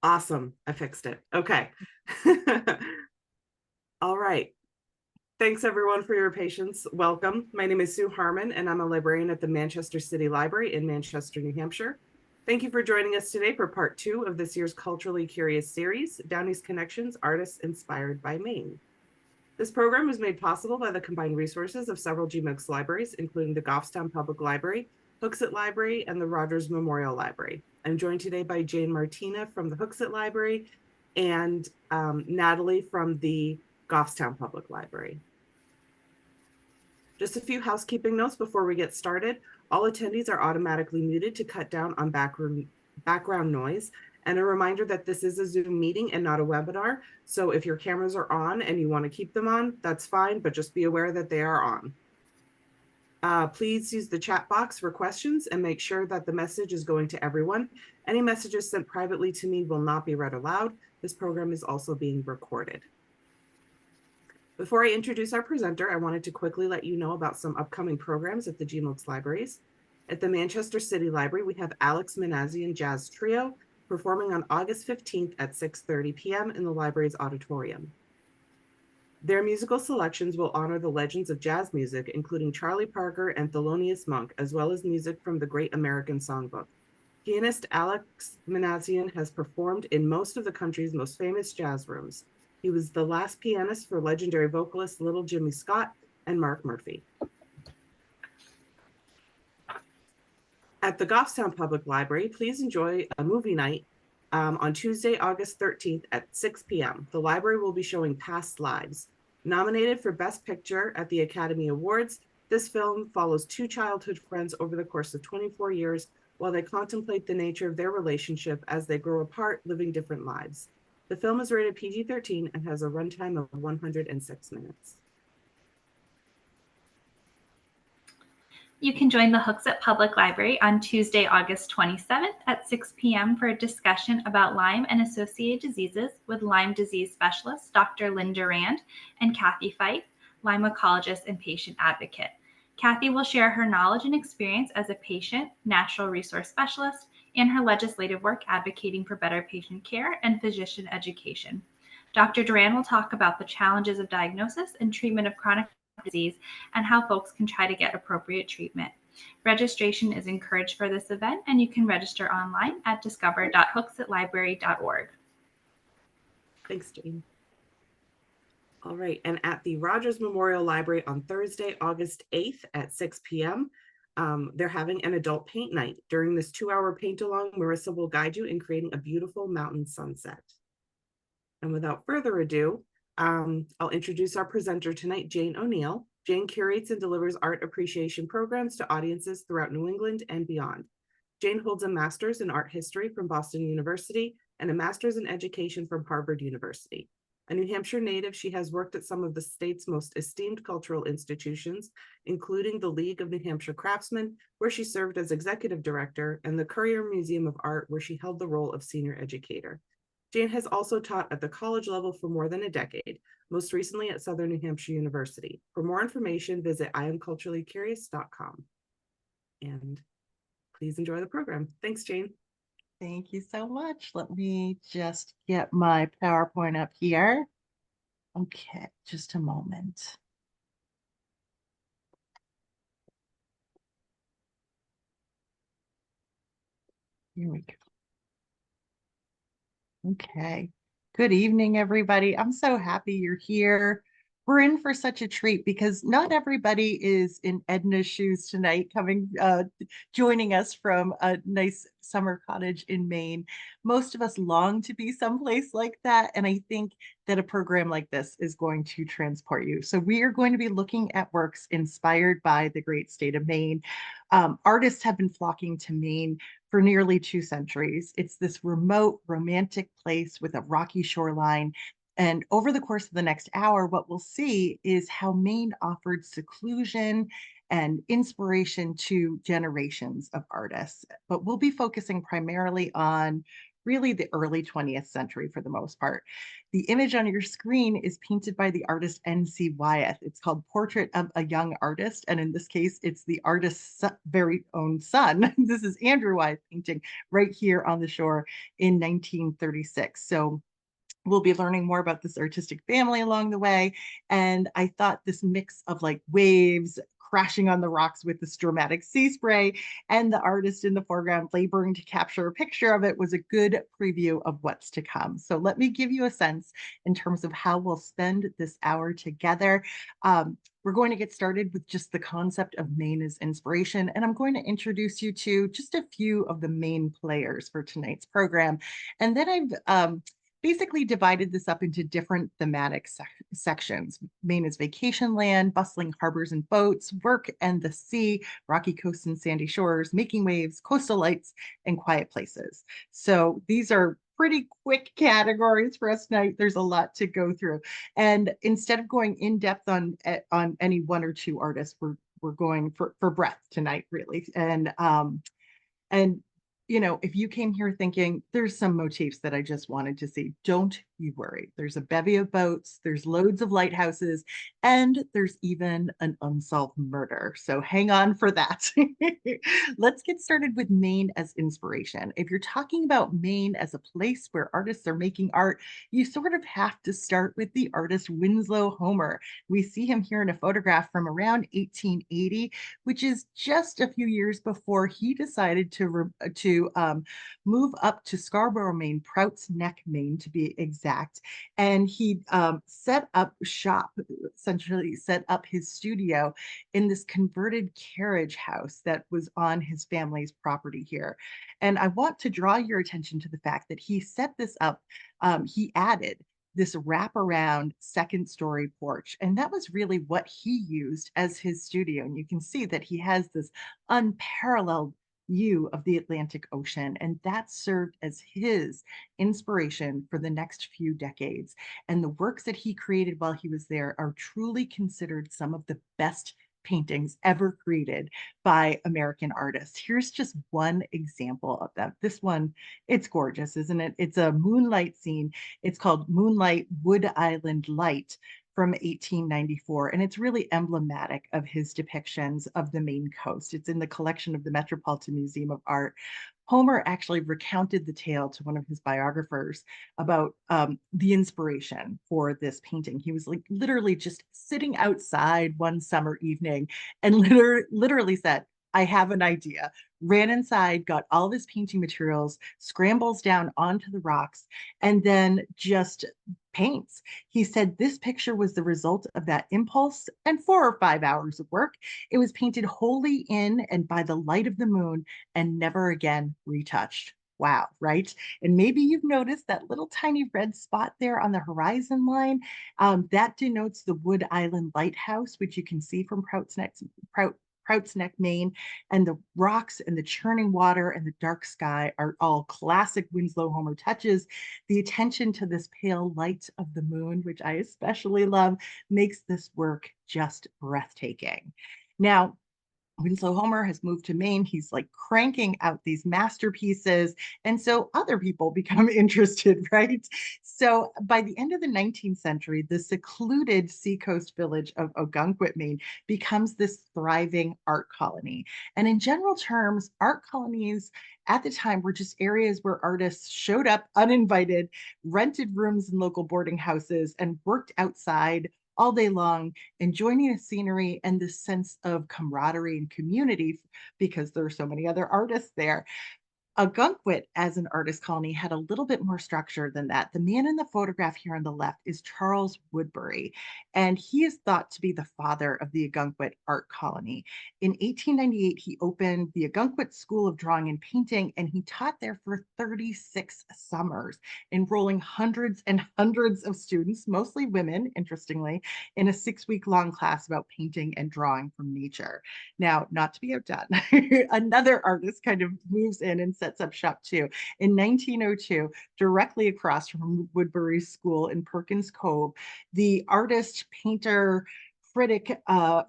Awesome. I fixed it. Okay. All right. Thanks everyone for your patience. Welcome. My name is Sue Harmon, and I'm a librarian at the Manchester City Library in Manchester, New Hampshire. Thank you for joining us today for part 2 of this year's Culturally Curious series, Downeast Connections, Artists Inspired by Maine. This program was made possible by the combined resources of several GMOOCs libraries, including the Goffstown Public Library, Hooksett Library, and the Rogers Memorial Library. I'm joined today by Jane Martina from the Hooksett Library and Natalie from the Goffstown Public Library. Just a few housekeeping notes before we get started. All attendees are automatically muted to cut down on background noise. And a reminder that this is a Zoom meeting and not a webinar. So if your cameras are on and you want to keep them on, that's fine, but just be aware that they are on. Please use the chat box for questions and make sure that the message is going to everyone. Any messages sent privately to me will not be read aloud. This program is also being recorded. Before I introduce our presenter, I wanted to quickly let you know about some upcoming programs at the GMOOCs libraries. At the Manchester City Library, we have Alex Minassian Jazz Trio performing on August 15th at 6:30 p.m. in the library's auditorium. Their musical selections will honor the legends of jazz music, including Charlie Parker and Thelonious Monk, as well as music from the Great American Songbook. Pianist Alex Minassian has performed in most of the country's most famous jazz rooms. He was the last pianist for legendary vocalists Little Jimmy Scott and Mark Murphy. At the Goffstown Public Library, please enjoy a movie night on Tuesday, August 13th at 6 p.m. The library will be showing Past Lives. Nominated for Best Picture at the Academy Awards, this film follows two childhood friends over the course of 24 years while they contemplate the nature of their relationship as they grow apart, living different lives. The film is rated PG-13 and has a runtime of 106 minutes. You can join the Hooksett Public Library on Tuesday, August 27th at 6 p.m. for a discussion about Lyme and associated diseases with Lyme disease specialist Dr. Lynn Durand and Kathy Fife, Lyme ecologist and patient advocate. Kathy will share her knowledge and experience as a patient, natural resource specialist, and her legislative work advocating for better patient care and physician education. Dr. Durand will talk about the challenges of diagnosis and treatment of chronic disease and how folks can try to get appropriate treatment. Registration is encouraged for this event, and you can register online at discover.hooksettlibrary.org. Thanks, Jane. All right, and at the Rogers Memorial Library on Thursday, August 8th at 6 p.m., they're having an adult paint night. During this 2-hour paint-along, Marissa will guide you in creating a beautiful mountain sunset. And without further ado, I'll introduce our presenter tonight, Jane O'Neill. Jane curates and delivers art appreciation programs to audiences throughout New England and beyond. Jane holds a master's in art history from Boston University and a master's in education from Harvard University. A New Hampshire native, she has worked at some of the state's most esteemed cultural institutions, including the League of New Hampshire Craftsmen, where she served as executive director, and the Currier Museum of Art, where she held the role of senior educator. Jane has also taught at the college level for more than a decade, most recently at Southern New Hampshire University. For more information, visit iamculturallycurious.com. And please enjoy the program. Thanks, Jane. Thank you so much. Let me just get my PowerPoint up here. Okay, just a moment. Here we go. Okay. Good evening, everybody. I'm so happy you're here. We're in for such a treat because not everybody is in Edna's shoes tonight, joining us from a nice summer cottage in Maine. Most of us long to be someplace like that, and I think that a program like this is going to transport you. So we are going to be looking at works inspired by the great state of Maine. Artists have been flocking to Maine for nearly 2 centuries. It's this remote, romantic place with a rocky shoreline. And over the course of the next hour, what we'll see is how Maine offered seclusion and inspiration to generations of artists. But we'll be focusing primarily on really the early 20th century for the most part. The image on your screen is painted by the artist N.C. Wyeth. It's called Portrait of a Young Artist. And in this case, it's the artist's very own son. This is Andrew Wyeth painting right here on the shore in 1936. So we'll be learning more about this artistic family along the way. And I thought this mix of like waves crashing on the rocks with this dramatic sea spray and the artist in the foreground laboring to capture a picture of it was a good preview of what's to come. So let me give you a sense in terms of how we'll spend this hour together. We're going to get started with just the concept of Maine as inspiration, and I'm going to introduce you to just a few of the main players for tonight's program. And then I've basically divided this up into different thematic sections. Maine is vacation land, bustling harbors and boats, work and the sea, rocky coasts and sandy shores, making waves, coastal lights, and quiet places. So these are pretty quick categories for us tonight. There's a lot to go through. And instead of going in depth on any one or two artists, we're going for breadth tonight, really. And you know, if you came here thinking there's some motifs that I just wanted to see, don't you worry. There's a bevy of boats, there's loads of lighthouses, and there's even an unsolved murder. So hang on for that. Let's get started with Maine as inspiration. If you're talking about Maine as a place where artists are making art, you sort of have to start with the artist Winslow Homer. We see him here in a photograph from around 1880, which is just a few years before he decided to move up to Scarborough, Maine, Prout's Neck, Maine, to be exact. And he set up shop, essentially set up his studio in this converted carriage house that was on his family's property here. And I want to draw your attention to the fact that he set this up, he added this wraparound second story porch. And that was really what he used as his studio. And you can see that he has this unparalleled view of the Atlantic Ocean. And that served as his inspiration for the next few decades. And the works that he created while he was there are truly considered some of the best paintings ever created by American artists. Here's just one example of that. This one, it's gorgeous, isn't it? It's a moonlight scene. It's called Moonlight Wood Island Light from 1894, and it's really emblematic of his depictions of the Maine coast. It's in the collection of the Metropolitan Museum of Art. Homer actually recounted the tale to one of his biographers about the inspiration for this painting. He was like literally just sitting outside one summer evening and literally said, I have an idea. Ran inside, got all of his painting materials, scrambles down onto the rocks, and then just paints. He said this picture was the result of that impulse and 4 or 5 hours of work. It was painted wholly in and by the light of the moon and never again retouched. Wow, right? And maybe you've noticed that little tiny red spot there on the horizon line. That denotes the Wood Island Lighthouse, which you can see from Prout's Neck, Maine, and the rocks and the churning water and the dark sky are all classic Winslow Homer touches. The attention to this pale light of the moon, which I especially love, makes this work just breathtaking. Now, Winslow Homer has moved to Maine. He's like cranking out these masterpieces. And so other people become interested, right? So by the end of the 19th century, the secluded seacoast village of Ogunquit, Maine, becomes this thriving art colony. And in general terms, art colonies at the time were just areas where artists showed up uninvited, rented rooms in local boarding houses, and worked outside all day long, enjoying the scenery and this sense of camaraderie and community because there are so many other artists there. Ogunquit as an artist colony had a little bit more structure than that. The man in the photograph here on the left is Charles Woodbury, and he is thought to be the father of the Ogunquit art colony. In 1898, he opened the Ogunquit School of Drawing and Painting, and he taught there for 36 summers, enrolling hundreds and hundreds of students, mostly women, interestingly, in a 6-week-long class about painting and drawing from nature. Now, not to be outdone, another artist kind of moves in and sets up shop too. In 1902, directly across from Woodbury's school in Perkins Cove, the artist, painter, critic,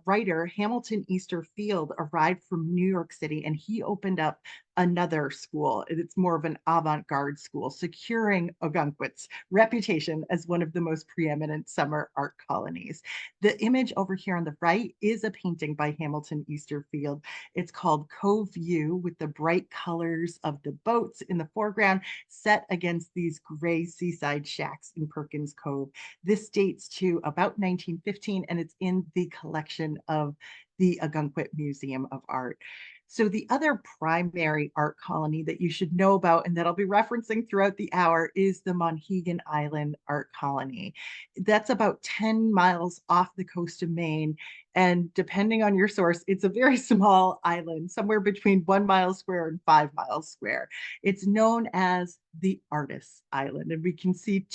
writer Hamilton Easter Field arrived from New York City, and he opened up another school. It's more of an avant-garde school, securing Ogunquit's reputation as one of the most preeminent summer art colonies. The image over here on the right is a painting by Hamilton Easterfield. It's called Cove View, with the bright colors of the boats in the foreground set against these gray seaside shacks in Perkins Cove. This dates to about 1915, and it's in the collection of the Ogunquit Museum of Art. So the other primary art colony that you should know about and that I'll be referencing throughout the hour is the Monhegan Island Art Colony. That's about 10 miles off the coast of Maine. And depending on your source, it's a very small island, somewhere between 1 mile square and 5 miles square. It's known as the Artists Island. And we can see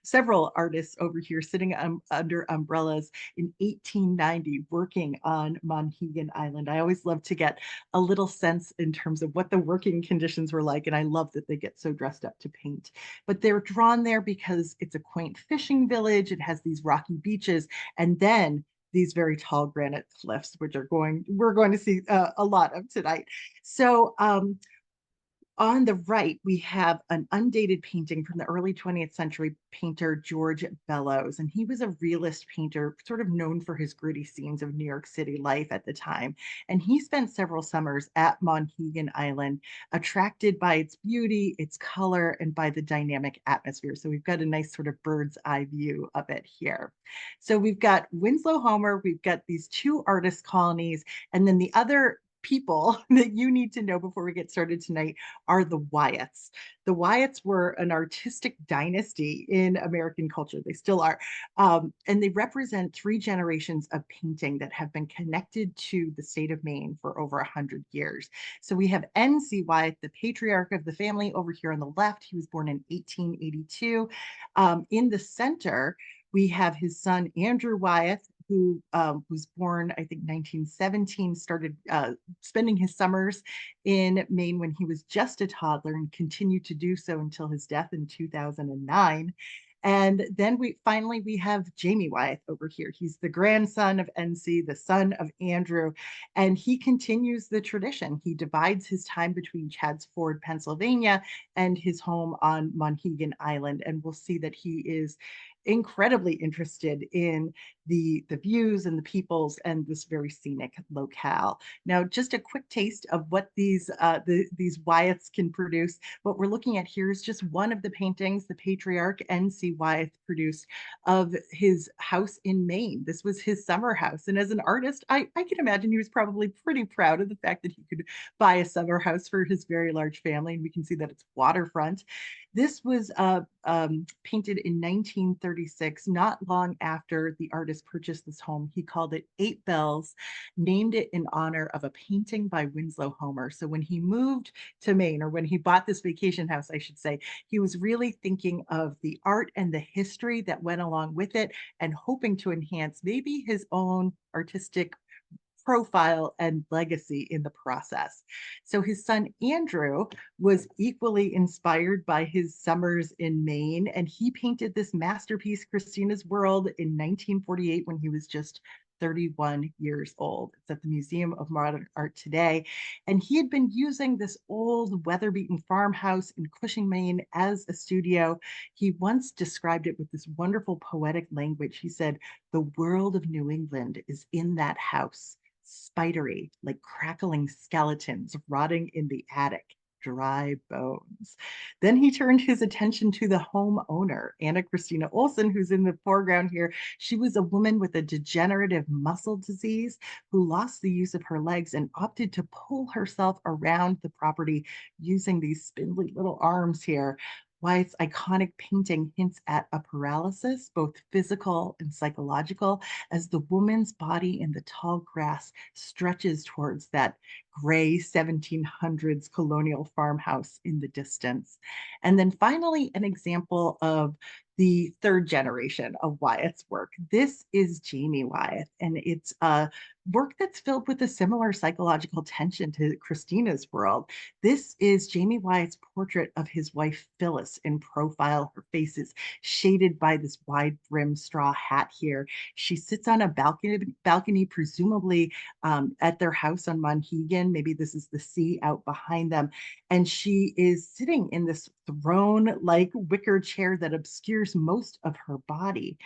several artists over here sitting under umbrellas in 1890 working on Monhegan Island. I always love to get a little sense in terms of what the working conditions were like. And I love that they get so dressed up to paint. But they're drawn there because it's a quaint fishing village. It has these rocky beaches, and then these very tall granite cliffs, which we're going to see a lot of tonight. So on the right, we have an undated painting from the early 20th century painter George Bellows, and he was a realist painter, sort of known for his gritty scenes of New York City life at the time. And he spent several summers at Monhegan Island, attracted by its beauty, its color, and by the dynamic atmosphere. So we've got a nice sort of bird's eye view of it here. So we've got Winslow Homer, we've got these two artist colonies, and then the other people that you need to know before we get started tonight are the Wyeths. The Wyeths were an artistic dynasty in American culture. They still are. And they represent 3 generations of painting that have been connected to the state of Maine for over 100 years. So we have N.C. Wyeth, the patriarch of the family, over here on the left. He was born in 1882. In the center, we have his son, Andrew Wyeth, who was born, I think, 1917, started spending his summers in Maine when he was just a toddler and continued to do so until his death in 2009. And then we have Jamie Wyeth over here. He's the grandson of NC, the son of Andrew, and he continues the tradition. He divides his time between Chadds Ford, Pennsylvania, and his home on Monhegan Island. And we'll see that he is incredibly interested in the views and the peoples and this very scenic locale. Now, just a quick taste of what these Wyeths can produce. What we're looking at here is just one of the paintings the patriarch N.C. Wyeth produced of his house in Maine. This was his summer house. And as an artist, I can imagine he was probably pretty proud of the fact that he could buy a summer house for his very large family. And we can see that it's waterfront. This was painted in 1936, not long after the artist purchased this home. He called it Eight Bells, named it in honor of a painting by Winslow Homer. So when he moved to Maine, or when he bought this vacation house, I should say, he was really thinking of the art and the history that went along with it and hoping to enhance maybe his own artistic profile and legacy in the process. So his son Andrew was equally inspired by his summers in Maine, and he painted this masterpiece, Christina's World, in 1948 when he was just 31 years old. It's at the Museum of Modern Art today. And he had been using this old weather-beaten farmhouse in Cushing, Maine as a studio. He once described it with this wonderful poetic language. He said, "The world of New England is in that house, spidery, like crackling skeletons rotting in the attic, dry bones." Then he turned his attention to the homeowner, Anna Christina Olson, who's in the foreground here. She was a woman with a degenerative muscle disease who lost the use of her legs and opted to pull herself around the property using these spindly little arms here. Wyeth's iconic painting hints at a paralysis, both physical and psychological, as the woman's body in the tall grass stretches towards that gray 1700s colonial farmhouse in the distance. And then finally, an example of the 3rd generation of Wyeth's work. This is Jamie Wyeth, and it's a work that's filled with a similar psychological tension to Christina's world. This is Jamie Wyatt's portrait of his wife, Phyllis, in profile. Her face is shaded by this wide brimmed straw hat here. She sits on a balcony presumably at their house on Monhegan. Maybe this is the sea out behind them. And she is sitting in this throne like wicker chair that obscures most of her body.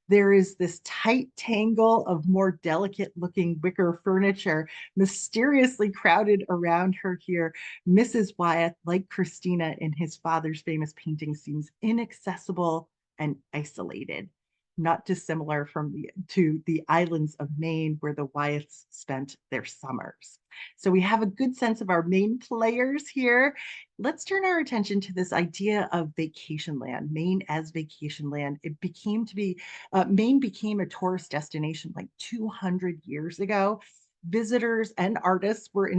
There is this tight tangle of more delicate looking wicker furniture mysteriously crowded around her here. Mrs. Wyatt, like Christina in his father's famous painting, seems inaccessible and isolated, not dissimilar to the islands of Maine where the Wyatts spent their summers. So we have a good sense of our main players here. Let's turn our attention to this idea of vacation land, Maine as vacation land. Maine became a tourist destination like 200 years ago. Visitors and artists were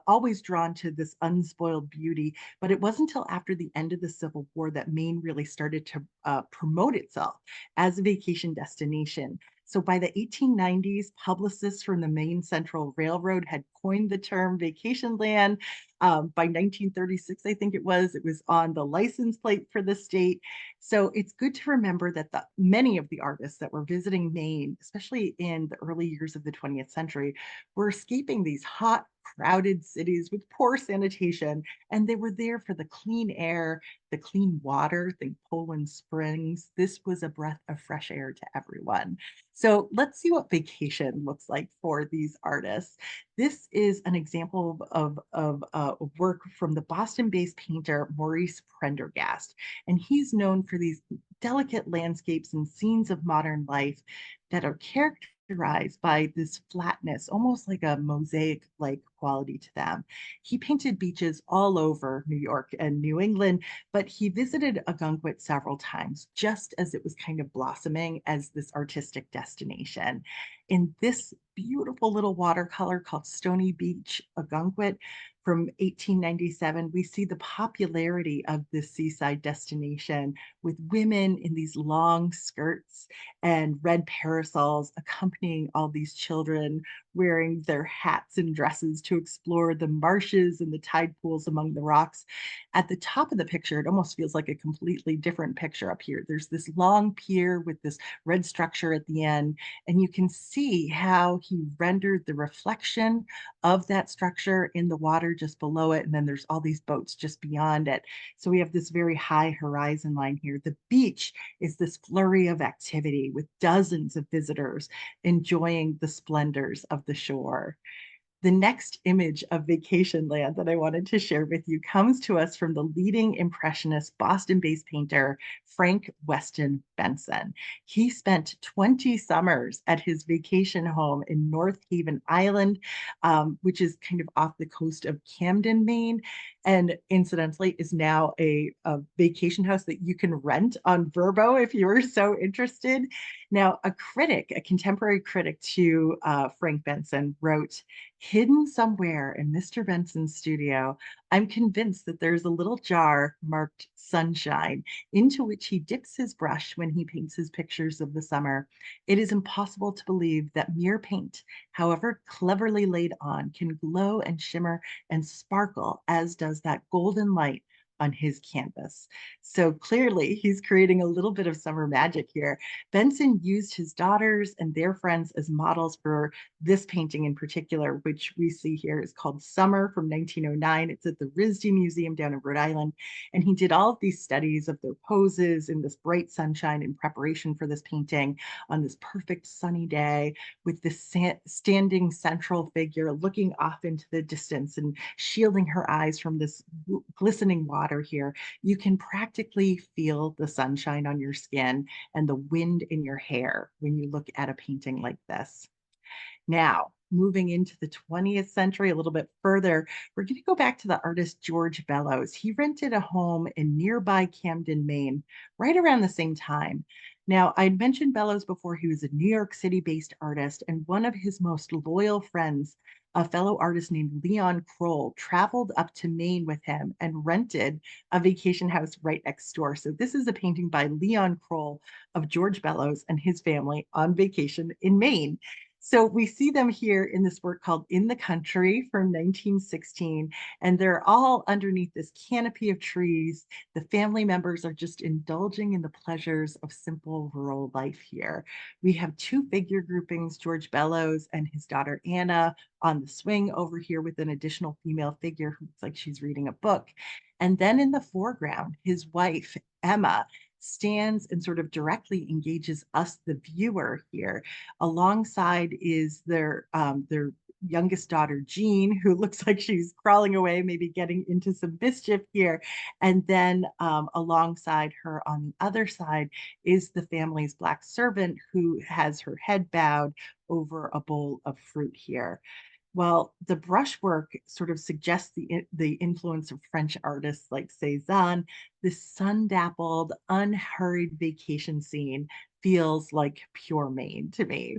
always drawn to this unspoiled beauty, but it wasn't until after the end of the Civil War that Maine really started to promote itself as a vacation destination. So by the 1890s, publicists from the Maine Central Railroad had coined the term vacation land. By 1936, I think it was on the license plate for the state. So it's good to remember that many of the artists that were visiting Maine, especially in the early years of the 20th century, were escaping these hot, crowded cities with poor sanitation, and they were there for the clean air, the clean water, think Poland Springs. This was a breath of fresh air to everyone. So let's see what vacation looks like for these artists. This is an example of work from the Boston-based painter Maurice Prendergast, and he's known for these delicate landscapes and scenes of modern life that are characterized by this flatness, almost like a mosaic-like quality to them. He painted beaches all over New York and New England, but he visited Ogunquit several times just as it was kind of blossoming as this artistic destination. In this beautiful little watercolor called Stony Beach, Ogunquit, from 1897, we see the popularity of this seaside destination with women in these long skirts and red parasols accompanying all these children wearing their hats and dresses to explore the marshes and the tide pools among the rocks. At the top of the picture, it almost feels like a completely different picture up here. There's this long pier with this red structure at the end, and you can see how he rendered the reflection of that structure in the water just below it. And then there's all these boats just beyond it. So we have this very high horizon line here. The beach is this flurry of activity with dozens of visitors enjoying the splendors of the shore. The next image of vacation land that I wanted to share with you comes to us from the leading Impressionist Boston-based painter, Frank Weston Benson. He spent 20 summers at his vacation home in North Haven Island, which is kind of off the coast of Camden, Maine, and incidentally is now a vacation house that you can rent on Vrbo if you are so interested. Now, a contemporary critic to Frank Benson wrote, "Hidden somewhere in Mr. Benson's studio, I'm convinced that there's a little jar marked sunshine into which he dips his brush when he paints his pictures of the summer. It is impossible to believe that mere paint, however cleverly laid on, can glow and shimmer and sparkle as does that golden light on his canvas." So clearly he's creating a little bit of summer magic here. Benson used his daughters and their friends as models for this painting in particular, which we see here is called Summer from 1909. It's at the RISD Museum down in Rhode Island. And he did all of these studies of their poses in this bright sunshine in preparation for this painting on this perfect sunny day with this standing central figure looking off into the distance and shielding her eyes from this glistening water here. You can practically feel the sunshine on your skin and the wind in your hair when you look at a painting like this. Now, moving into the 20th century a little bit further, we're going to go back to the artist George Bellows. He rented a home in nearby Camden, Maine, right around the same time. Now, I mentioned Bellows before. He was a New York City-based artist, and one of his most loyal friends, a fellow artist named Leon Kroll, traveled up to Maine with him and rented a vacation house right next door. So this is a painting by Leon Kroll of George Bellows and his family on vacation in Maine. So we see them here in this work called In the Country from 1916, and they're all underneath this canopy of trees. The family members are just indulging in the pleasures of simple rural life here. We have two figure groupings, George Bellows and his daughter Anna on the swing over here with an additional female figure who looks like she's reading a book. And then in the foreground, his wife, Emma, stands and sort of directly engages us, the viewer here. Alongside is their youngest daughter, Jean, who looks like she's crawling away, maybe getting into some mischief here. And then alongside her on the other side is the family's black servant who has her head bowed over a bowl of fruit here. Well, the brushwork sort of suggests the influence of French artists like Cézanne. This sun-dappled, unhurried vacation scene feels like pure Maine to me.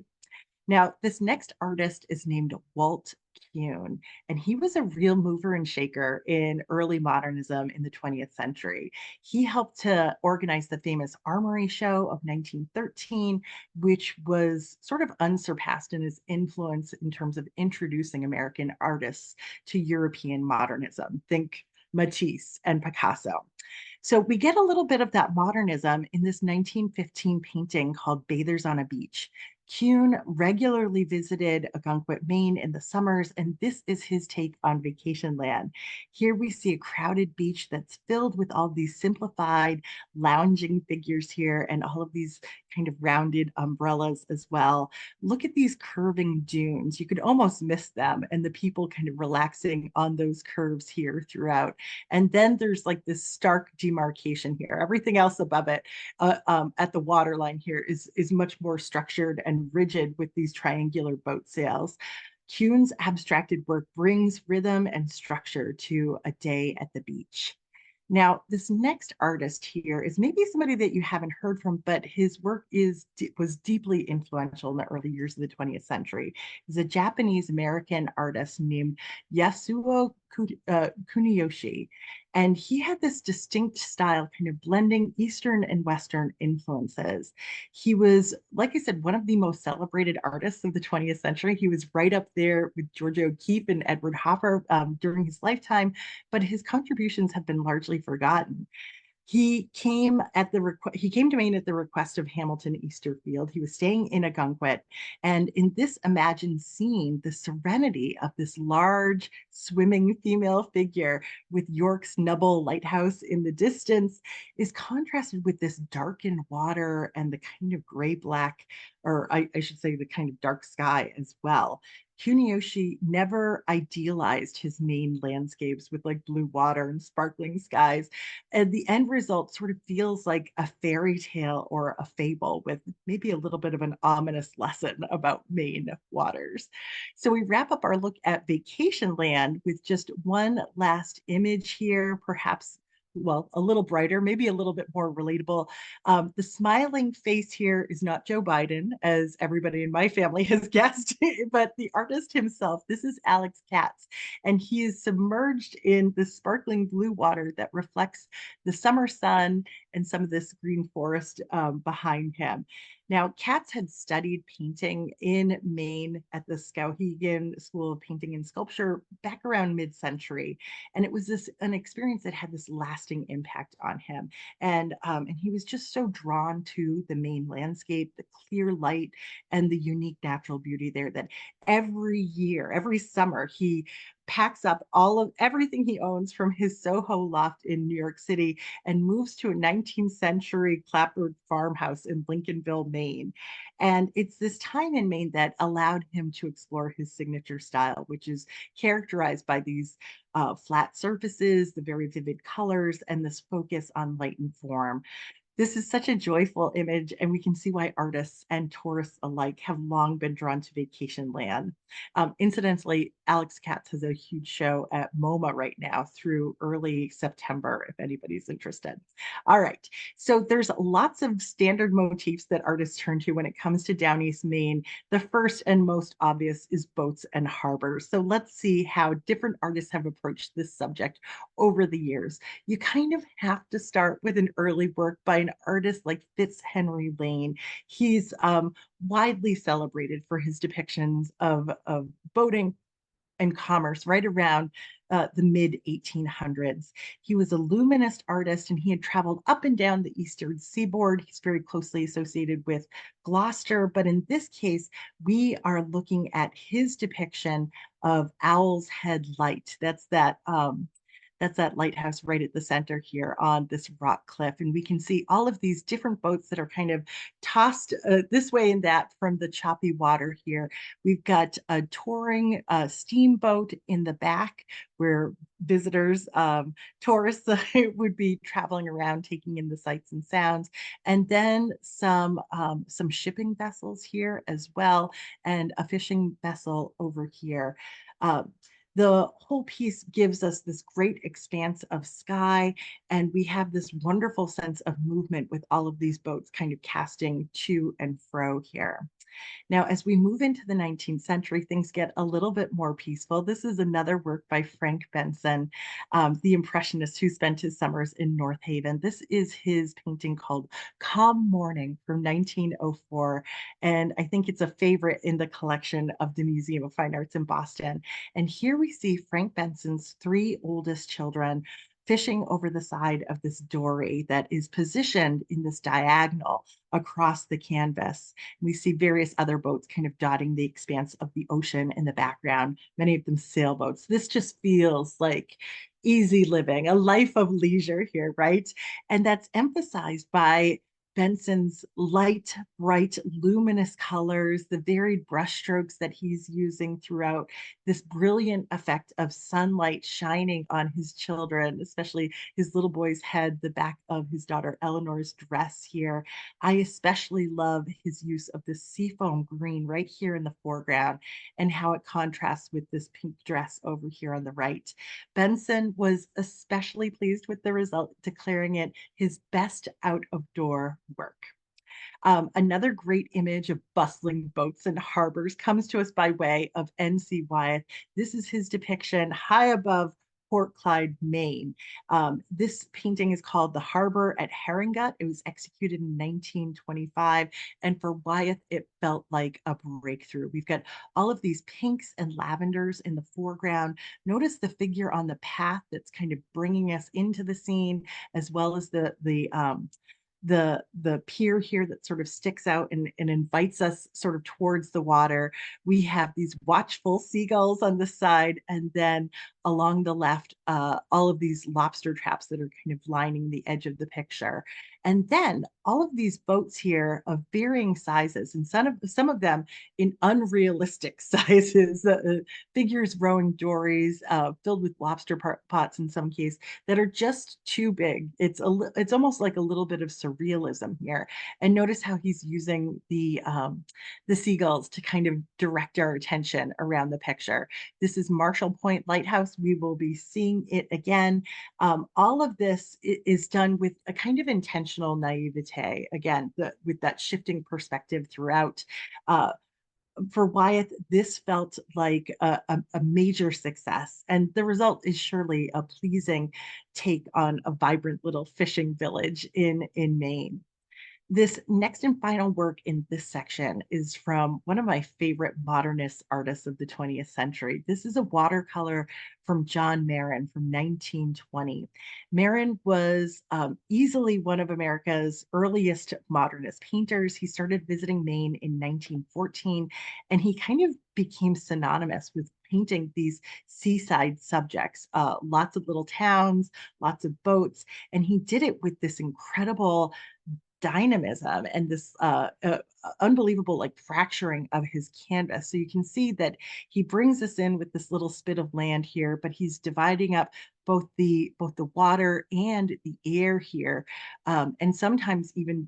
Now, this next artist is named Walt Kuhn, and he was a real mover and shaker in early modernism in the 20th century. He helped to organize the famous Armory Show of 1913, which was sort of unsurpassed in his influence in terms of introducing American artists to European modernism. Think Matisse and Picasso. So we get a little bit of that modernism in this 1915 painting called Bathers on a Beach. Kuhn regularly visited Ogunquit, Maine in the summers, and this is his take on vacation land. Here we see a crowded beach that's filled with all these simplified lounging figures here and all of these kind of rounded umbrellas as well. Look at these curving dunes. You could almost miss them and the people kind of relaxing on those curves here throughout. And then there's like this stark demarcation here. Everything else above it at the waterline here is much more structured and rigid with these triangular boat sails. Kuhn's abstracted work brings rhythm and structure to a day at the beach. Now, this next artist here is maybe somebody that you haven't heard from, but his work was deeply influential in the early years of the 20th century. He's a Japanese-American artist named Yasuo Kuniyoshi. And he had this distinct style, kind of blending Eastern and Western influences. He was, like I said, one of the most celebrated artists of the 20th century. He was right up there with George O'Keeffe and Edward Hopper during his lifetime, but his contributions have been largely forgotten. He came to Maine at the request of Hamilton Easterfield. He was staying in Ogunquit, and in this imagined scene, the serenity of this large swimming female figure with York's Nubble Lighthouse in the distance is contrasted with this darkened water and the kind of gray-black, or I should say the kind of dark sky as well. Kuniyoshi never idealized his Maine landscapes with like blue water and sparkling skies. And the end result sort of feels like a fairy tale or a fable with maybe a little bit of an ominous lesson about Maine waters. So we wrap up our look at vacation land with just one last image here, perhaps well, a little brighter, maybe a little bit more relatable. The smiling face here is not Joe Biden, as everybody in my family has guessed, but the artist himself. This is Alex Katz, and he is submerged in the sparkling blue water that reflects the summer sun and some of this green forest behind him. Now, Katz had studied painting in Maine at the Skowhegan School of Painting and Sculpture back around mid-century, and it was an experience that had this lasting impact on him. And he was just so drawn to the Maine landscape, the clear light, and the unique natural beauty there that every year, every summer, he packs up all of everything he owns from his Soho loft in New York City and moves to a 19th century clapboard farmhouse in Lincolnville, Maine. And it's this time in Maine that allowed him to explore his signature style, which is characterized by these flat surfaces, the very vivid colors, and this focus on light and form. This is such a joyful image, and we can see why artists and tourists alike have long been drawn to vacation land. Incidentally, Alex Katz has a huge show at MoMA right now through early September, if anybody's interested. All right, so there's lots of standard motifs that artists turn to when it comes to Downeast, Maine. The first and most obvious is boats and harbors. So let's see how different artists have approached this subject over the years. You kind of have to start with an early work by an an artist like Fitzhenry Lane. He's widely celebrated for his depictions of boating and commerce right around the mid 1800s. He was a luminist artist and he had traveled up and down the eastern seaboard. He's very closely associated with Gloucester, but in this case, we are looking at his depiction of Owl's Head Light. That's that lighthouse right at the center here on this rock cliff. And we can see all of these different boats that are kind of tossed this way and that from the choppy water here. We've got a touring steamboat in the back where visitors, tourists would be traveling around taking in the sights and sounds. And then some shipping vessels here as well, and a fishing vessel over here. Um, the whole piece gives us this great expanse of sky, and we have this wonderful sense of movement with all of these boats kind of casting to and fro here. Now, as we move into the 19th century, things get a little bit more peaceful. This is another work by Frank Benson, the Impressionist who spent his summers in North Haven. This is his painting called Calm Morning from 1904. And I think it's a favorite in the collection of the Museum of Fine Arts in Boston. And here we see Frank Benson's three oldest children fishing over the side of this dory that is positioned in this diagonal across the canvas. We see various other boats kind of dotting the expanse of the ocean in the background, many of them sailboats. This just feels like easy living, a life of leisure here, right? And that's emphasized by Benson's light, bright, luminous colors, the varied brushstrokes that he's using throughout, this brilliant effect of sunlight shining on his children, especially his little boy's head, the back of his daughter Eleanor's dress here. I especially love his use of this seafoam green right here in the foreground and how it contrasts with this pink dress over here on the right. Benson was especially pleased with the result, declaring it his best out of door work. Another great image of bustling boats and harbors comes to us by way of N.C. Wyeth. This is his depiction high above Port Clyde, Maine. This painting is called The Harbor at Harringut. It was executed in 1925. And for Wyeth, it felt like a breakthrough. We've got all of these pinks and lavenders in the foreground. Notice the figure on the path that's kind of bringing us into the scene, as well as the pier here that sort of sticks out and invites us sort of towards the water. We have these watchful seagulls on the side, and then along the left, all of these lobster traps that are kind of lining the edge of the picture. And then all of these boats here of varying sizes, and some of them in unrealistic sizes, figures rowing dories filled with lobster pots in some case that are just too big. It's almost like a little bit of surrealism here. And notice how he's using the seagulls to kind of direct our attention around the picture. This is Marshall Point Lighthouse. We will be seeing it again. All of this is done with a kind of intentional naivete, again, with that shifting perspective throughout. For Wyeth, this felt like a major success, and the result is surely a pleasing take on a vibrant little fishing village in Maine. This next and final work in this section is from one of my favorite modernist artists of the 20th century. This is a watercolor from John Marin from 1920. Marin was easily one of America's earliest modernist painters. He started visiting Maine in 1914, and he kind of became synonymous with painting these seaside subjects, lots of little towns, lots of boats, and he did it with this incredible dynamism and this unbelievable like fracturing of his canvas. So you can see that he brings us in with this little spit of land here, but he's dividing up both the water and the air here, and sometimes even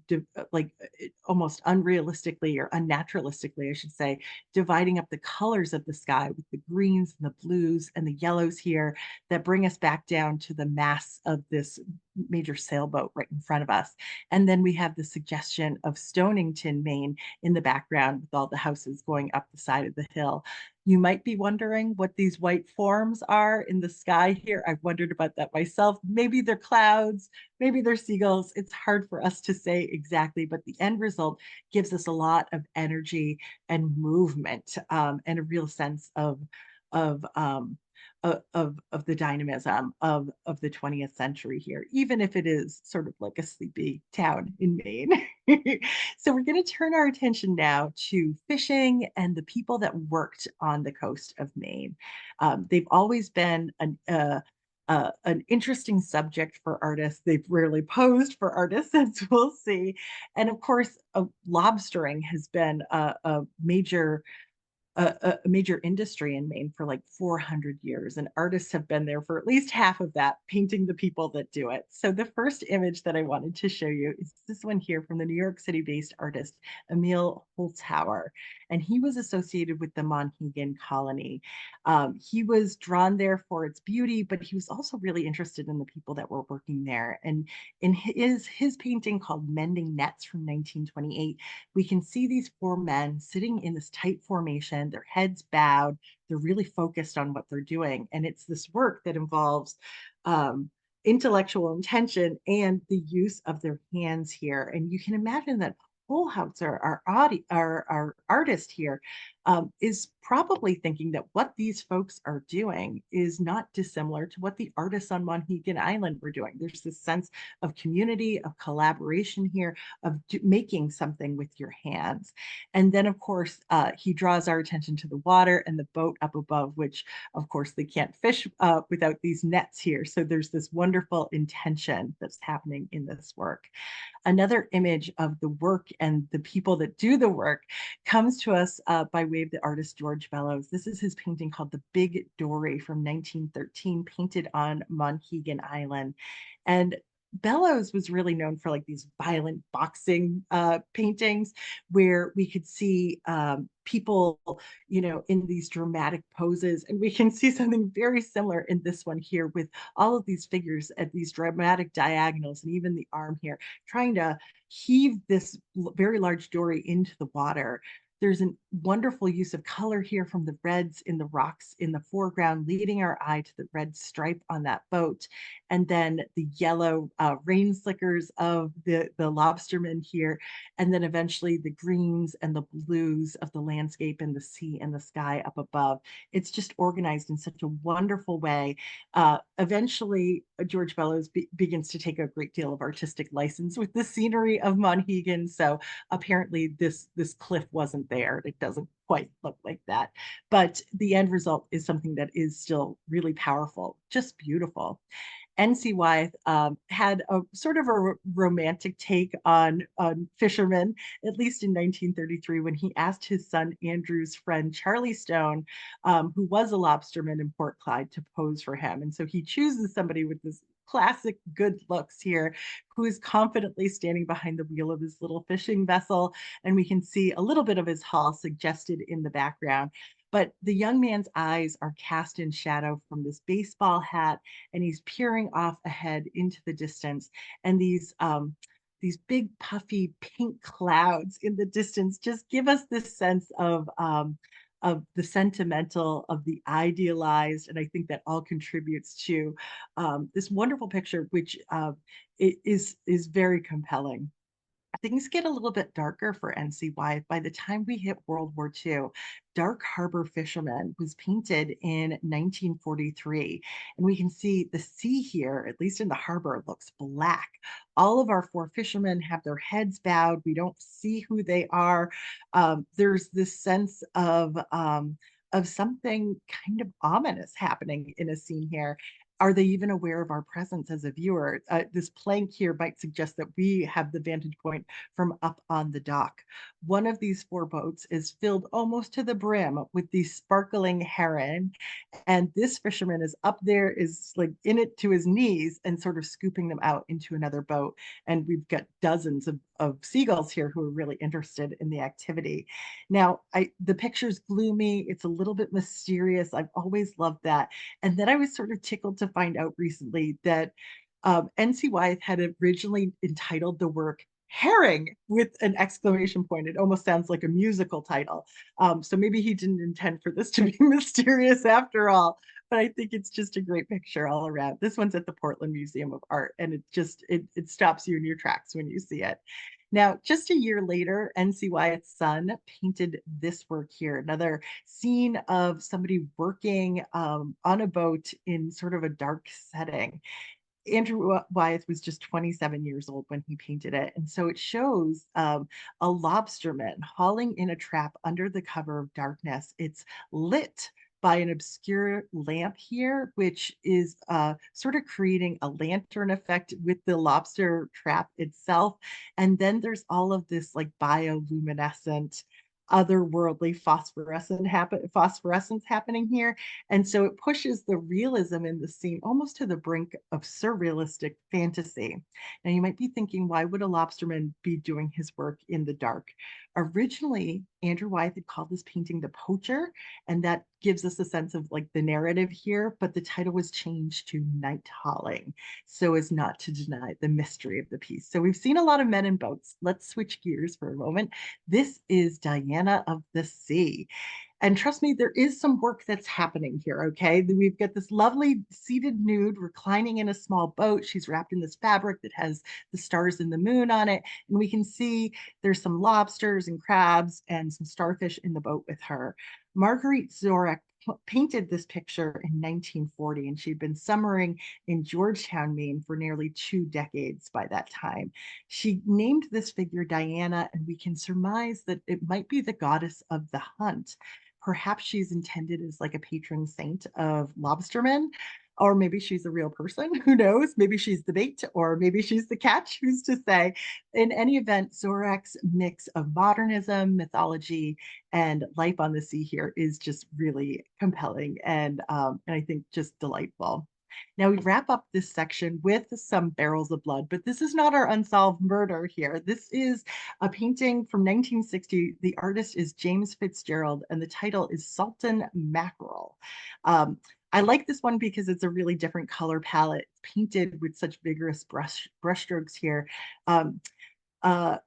almost unrealistically or unnaturalistically, I should say, dividing up the colors of the sky with the greens and the blues and the yellows here that bring us back down to the mass of this major sailboat right in front of us. And then we have the suggestion of Stonington, Maine in the background with all the houses going up the side of the hill. You might be wondering what these white forms are in the sky here. I've wondered about that myself. Maybe they're clouds, maybe they're seagulls. It's hard for us to say exactly, but the end result gives us a lot of energy and movement, and a real sense of um, of the dynamism of the 20th century here, even if it is sort of like a sleepy town in Maine. So we're going to turn our attention now to fishing and the people that worked on the coast of Maine. They've always been an interesting subject for artists. They've rarely posed for artists, as we'll see. And of course, lobstering has been a major industry in Maine for like 400 years, and artists have been there for at least half of that, painting the people that do it. So the first image that I wanted to show you is this one here from the New York City-based artist Emil Holzhauer, and he was associated with the Monhegan colony. He was drawn there for its beauty, but he was also really interested in the people that were working there. And in his painting called Mending Nets from 1928, we can see these four men sitting in this tight formation, their heads bowed, they're really focused on what they're doing. And it's this work that involves um, intellectual intention and the use of their hands here. And you can imagine that Holhouser, our artist here, is probably thinking that what these folks are doing is not dissimilar to what the artists on Monhegan Island were doing. There's this sense of community, of collaboration here, of making something with your hands. And then, of course, he draws our attention to the water and the boat up above, which, of course, they can't fish without these nets here. So there's this wonderful intention that's happening in this work. Another image of the work and the people that do the work comes to us by way of the artist George Bellows. This is his painting called The Big Dory from 1913, painted on Monhegan Island. And Bellows was really known for like these violent boxing paintings where we could see people, in these dramatic poses. And we can see something very similar in this one here with all of these figures at these dramatic diagonals, and even the arm here trying to heave this very large dory into the water. There's a wonderful use of color here from the reds in the rocks in the foreground, leading our eye to the red stripe on that boat. And then the yellow rain slickers of the lobstermen here. And then eventually the greens and the blues of the landscape and the sea and the sky up above. It's just organized in such a wonderful way. Eventually, George Bellows begins to take a great deal of artistic license with the scenery of Monhegan. So apparently this cliff wasn't there. It doesn't quite look like that. But the end result is something that is still really powerful, just beautiful. N.C. Wyeth had a sort of a romantic take on fishermen, at least in 1933, when he asked his son Andrew's friend Charlie Stone, who was a lobsterman in Port Clyde, to pose for him. And so he chooses somebody with this classic good looks here, who is confidently standing behind the wheel of his little fishing vessel. And we can see a little bit of his hull suggested in the background. But the young man's eyes are cast in shadow from this baseball hat, and he's peering off ahead into the distance. And these big puffy pink clouds in the distance just give us this sense of the sentimental, of the idealized, and I think that all contributes to this wonderful picture, which is very compelling. Things get a little bit darker for NCY. By the time we hit World War II, Dark Harbor Fisherman was painted in 1943. And we can see the sea here, at least in the harbor, looks black. All of our four fishermen have their heads bowed. We don't see who they are. There's this sense of something kind of ominous happening in a scene here. Are they even aware of our presence as a viewer? This plank here might suggest that we have the vantage point from up on the dock. One of these four boats is filled almost to the brim with these sparkling herring. And this fisherman is up there, is like in it to his knees and sort of scooping them out into another boat. And we've got dozens of seagulls here who are really interested in the activity. Now, the picture's gloomy. It's a little bit mysterious. I've always loved that. And then I was sort of tickled to find out recently that N.C. Wyeth had originally entitled the work herring with an exclamation point. It almost sounds like a musical title. So maybe he didn't intend for this to be mysterious after all, but I think it's just a great picture all around. This one's at the Portland Museum of Art, and it stops you in your tracks when you see it. Now, just a year later, N.C. Wyatt's son painted this work here, another scene of somebody working on a boat in sort of a dark setting. Andrew Wyeth was just 27 years old when he painted it. And so it shows a lobsterman hauling in a trap under the cover of darkness. It's lit by an obscure lamp here, which is sort of creating a lantern effect with the lobster trap itself. And then there's all of this like bioluminescent, otherworldly phosphorescence happening here. And so it pushes the realism in the scene almost to the brink of surrealistic fantasy. Now you might be thinking, why would a lobsterman be doing his work in the dark? Originally, Andrew Wyeth had called this painting The Poacher, and that gives us a sense of like the narrative here, but the title was changed to Night Hauling so as not to deny the mystery of the piece. So we've seen a lot of men in boats. Let's switch gears for a moment. This is Diana of the Sea. And trust me, there is some work that's happening here, okay? We've got this lovely seated nude reclining in a small boat. She's wrapped in this fabric that has the stars and the moon on it. And we can see there's some lobsters and crabs and some starfish in the boat with her. Marguerite Zorach painted this picture in 1940, and she'd been summering in Georgetown, Maine for nearly 2 decades by that time. She named this figure Diana, and we can surmise that it might be the goddess of the hunt. Perhaps she's intended as like a patron saint of lobstermen, or maybe she's a real person. Who knows? Maybe she's the bait, or maybe she's the catch. Who's to say? In any event, Zorach's mix of modernism, mythology, and life on the sea here is just really compelling and I think just delightful. Now we wrap up this section with some barrels of blood, but this is not our unsolved murder here. This is a painting from 1960. The artist is James Fitzgerald, and the title is Salton Mackerel. I like this one because it's a really different color palette, painted with such vigorous brushstrokes here. Um, uh,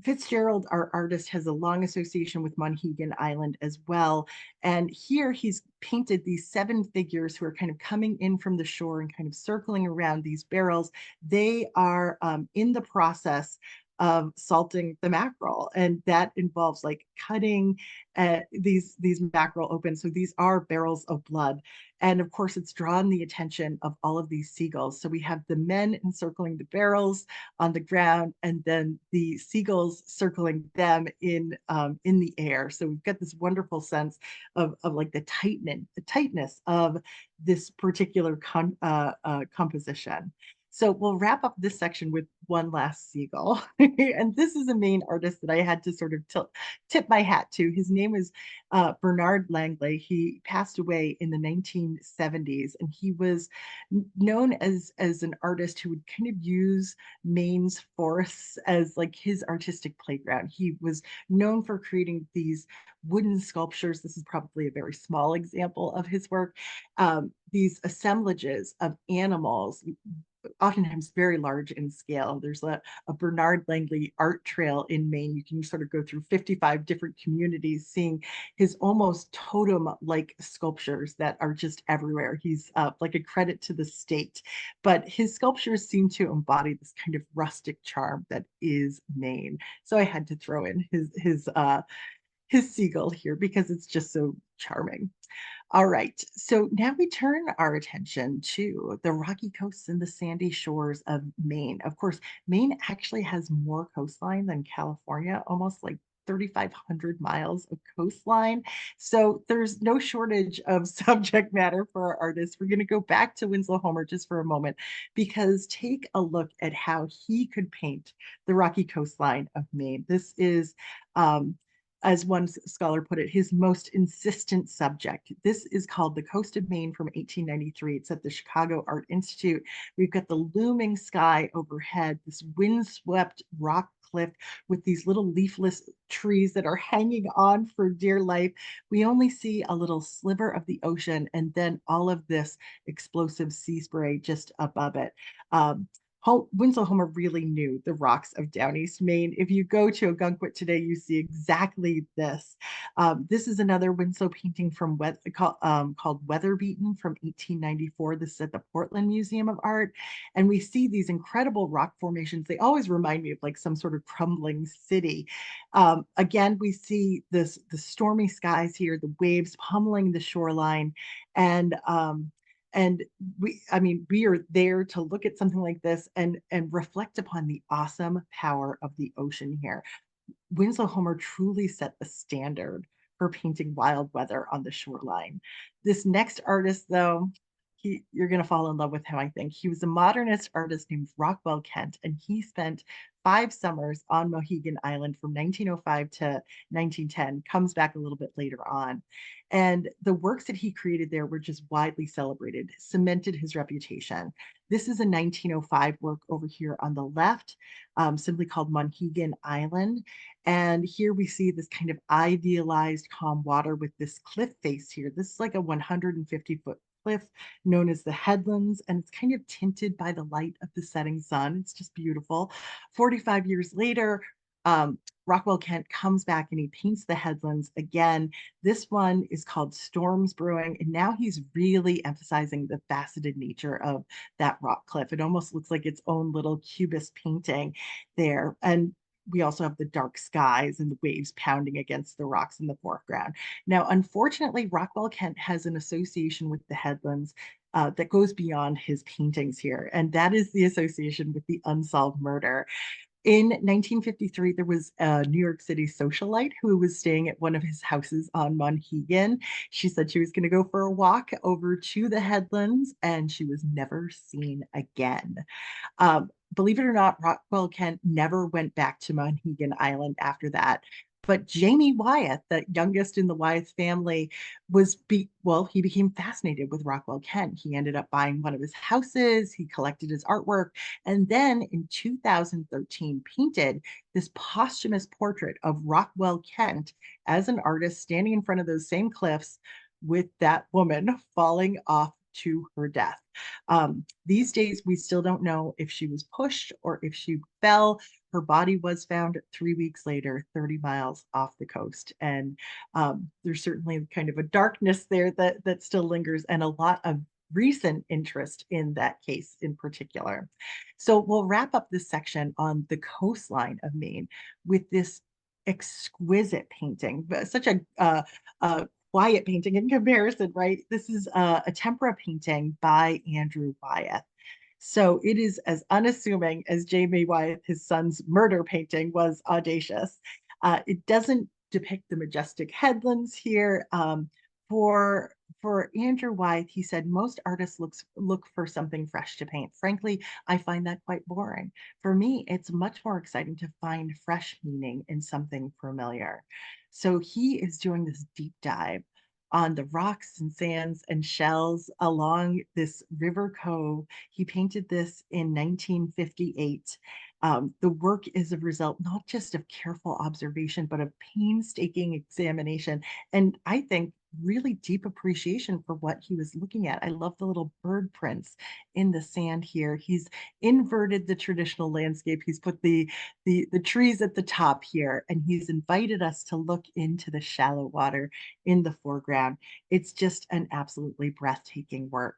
Fitzgerald, our artist, has a long association with Monhegan Island as well. And here he's painted these 7 figures who are kind of coming in from the shore and kind of circling around these barrels. They are in the process of salting the mackerel, and that involves like cutting these mackerel open. So these are barrels of blood. And of course, it's drawn the attention of all of these seagulls. So we have the men encircling the barrels on the ground, and then the seagulls circling them in the air. So we've got this wonderful sense of like the tightness of this particular composition. So we'll wrap up this section with one last seagull. And this is a Maine artist that I had to sort of tip my hat to. His name is Bernard Langley. He passed away in the 1970s, and he was known as an artist who would kind of use Maine's forests as like his artistic playground. He was known for creating these wooden sculptures. This is probably a very small example of his work. These assemblages of animals, oftentimes very large in scale. There's a Bernard Langley art trail in Maine. You can sort of go through 55 different communities, seeing his almost totem-like sculptures that are just everywhere. He's like a credit to the state, but his sculptures seem to embody this kind of rustic charm that is Maine. So I had to throw in his seagull here because it's just so charming. All right, so now we turn our attention to the rocky coasts and the sandy shores of Maine. Of course, Maine actually has more coastline than California, almost like 3,500 miles of coastline. So there's no shortage of subject matter for our artists. We're going to go back to Winslow Homer just for a moment, because take a look at how he could paint the rocky coastline of Maine. This is as one scholar put it, his most insistent subject. This is called The Coast of Maine from 1893. It's at the Chicago Art Institute. We've got the looming sky overhead, this windswept rock cliff with these little leafless trees that are hanging on for dear life. We only see a little sliver of the ocean and then all of this explosive sea spray just above it. Winslow Homer really knew the rocks of Downeast, Maine. If you go to Ogunquit today, you see exactly this. This is another Winslow painting from called Weather Beaten from 1894. This is at the Portland Museum of Art. And we see these incredible rock formations. They always remind me of like some sort of crumbling city. Again, we see the stormy skies here, the waves pummeling the shoreline. And and we are there to look at something like this and reflect upon the awesome power of the ocean here. Winslow Homer truly set the standard for painting wild weather on the shoreline. This next artist, though, you're going to fall in love with him, I think. He was a modernist artist named Rockwell Kent, and he spent 5 summers on Mohegan Island from 1905 to 1910, comes back a little bit later on. And the works that he created there were just widely celebrated, cemented his reputation. This is a 1905 work over here on the left, simply called Mohegan Island. And here we see this kind of idealized calm water with this cliff face here. This is like a 150-foot cliff known as the Headlands, and it's kind of tinted by the light of the setting sun. It's just beautiful. 45 years later, Rockwell Kent comes back and he paints the Headlands again. This one is called Storms Brewing, and now he's really emphasizing the faceted nature of that rock cliff. It almost looks like its own little cubist painting there. And we also have the dark skies and the waves pounding against the rocks in the foreground. Now, unfortunately, Rockwell Kent has an association with the Headlands that goes beyond his paintings here, and that is the association with the unsolved murder. In 1953, there was a New York City socialite who was staying at one of his houses on Monhegan. She said she was going to go for a walk over to the Headlands, and she was never seen again. Believe it or not, Rockwell Kent never went back to Mohegan Island after that. But Jamie Wyeth, the youngest in the Wyeth family, he became fascinated with Rockwell Kent. He ended up buying one of his houses, he collected his artwork, and then in 2013 painted this posthumous portrait of Rockwell Kent as an artist standing in front of those same cliffs with that woman falling off to her death. These days, we still don't know if she was pushed or if she fell. Her body was found 3 weeks later, 30 miles off the coast. And there's certainly kind of a darkness there that still lingers, and a lot of recent interest in that case in particular. So we'll wrap up this section on the coastline of Maine with this exquisite painting, such a quiet painting in comparison, right? This is a tempera painting by Andrew Wyeth. So it is as unassuming as Jamie Wyeth, his son's murder painting, was audacious. It doesn't depict the majestic headlands here. For Andrew Wyeth, he said most artists look for something fresh to paint. Frankly, I find that quite boring. For me, it's much more exciting to find fresh meaning in something familiar. So he is doing this deep dive on the rocks and sands and shells along this river cove. He painted this in 1958. The work is a result not just of careful observation, but of painstaking examination, and I think really deep appreciation for what he was looking at. I love the little bird prints in the sand here. He's inverted the traditional landscape. He's put the trees at the top here, and he's invited us to look into the shallow water in the foreground. It's just an absolutely breathtaking work.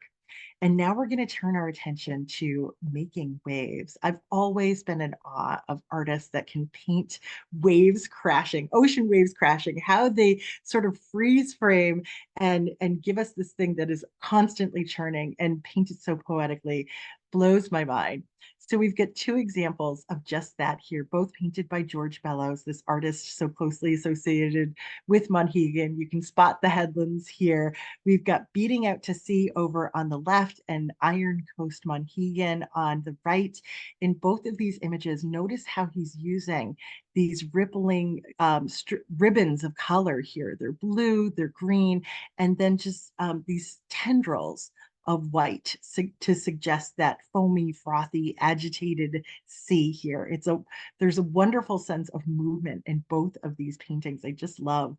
And now we're going to turn our attention to making waves. I've always been in awe of artists that can paint waves crashing, ocean waves crashing, how they sort of freeze frame and give us this thing that is constantly churning and painted so poetically. Blows my mind. So we've got 2 examples of just that here, both painted by George Bellows, this artist so closely associated with Monhegan. You can spot the headlands here. We've got Beating Out to Sea over on the left and Iron Coast Monhegan on the right. In both of these images, notice how he's using these rippling ribbons of color here. They're blue, they're green, and then just these tendrils of white to suggest that foamy, frothy, agitated sea here. There's a wonderful sense of movement in both of these paintings. I just love.